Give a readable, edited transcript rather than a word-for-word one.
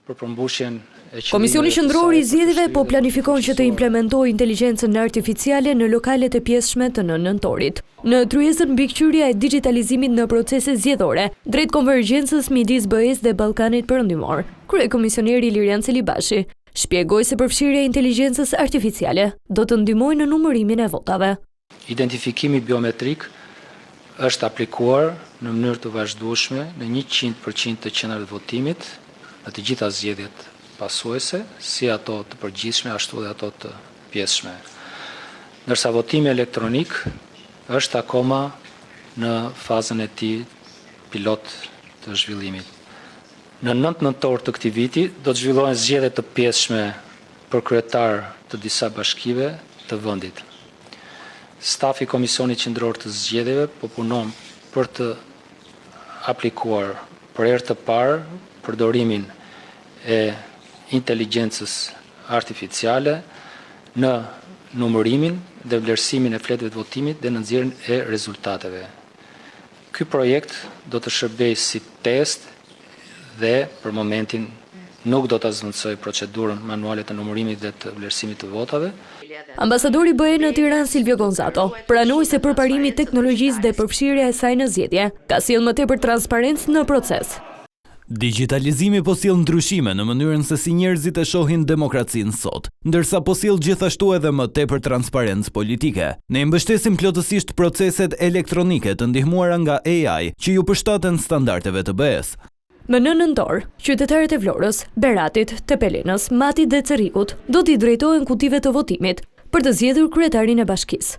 për përmbushjen e Komisioni Qendror i Zgjedhjeve po planifikon që të implementojë inteligjencën artificiale në lokalet e pjesshme të nëntorit. Në tryezën mbikëqyrja e digitalizimit në procese zgjedhore, drejt konvergjencës midis BE-s dhe Ballkanit Perëndimor, kryekomisioneri Lirian Celibashi shpjegoi se përfshirja e inteligjencës artificiale do të ndihmojë në numërimin e votave. Identifikimi biometrik është aplikuar në mënyrë të vazhdueshme në 100% të qendrave të votimit në të gjitha zgjedhjet pasuese, si ato të përgjithshme ashtu dhe ato të pjesshme. Ndërsa votimi elektronik është akoma në fazën e tij pilot të zhvillimit. Në 9 nëntor të këtij viti do të zhvillohen zgjedhje të pjesshme për kryetar të disa bashkive të vendit. Stafi i Komisionit Qendror të Zgjedhjeve po punon për të aplikuar për herë të parë përdorimin e inteligjencës artificiale në numërimin dhe vlerësimin e fletëve të votimit dhe në nxjerrjen e rezultateve. Ky projekt do të shërbejë si test dhe për momentin nuk do të zvendësoj procedurën manuale të numërimit dhe të vlerësimit të votave. Ambasadori BE në Tiranë Silvio Gonzato pranoi se përparimi i teknologjisë dhe përfshirja e saj në zgjedhje ka sjellë më tepër transparencë në proces. Digitalizimi po sjell ndryshime në mënyrën se si njerëzit e shohin demokracinë sot, ndërsa po sjell gjithashtu edhe më tepër transparencë politike. Ne mbështesim plotësisht proceset elektronike të ndihmuara nga AI që ju përshtaten standardeve të BE-s. Më në nëntor, qytetarët e Vlorës, Beratit, Tepelenës, Matit dhe Cerrikut do t'i drejtohen kutive të votimit për të zgjedhur kryetarin e bashkisë.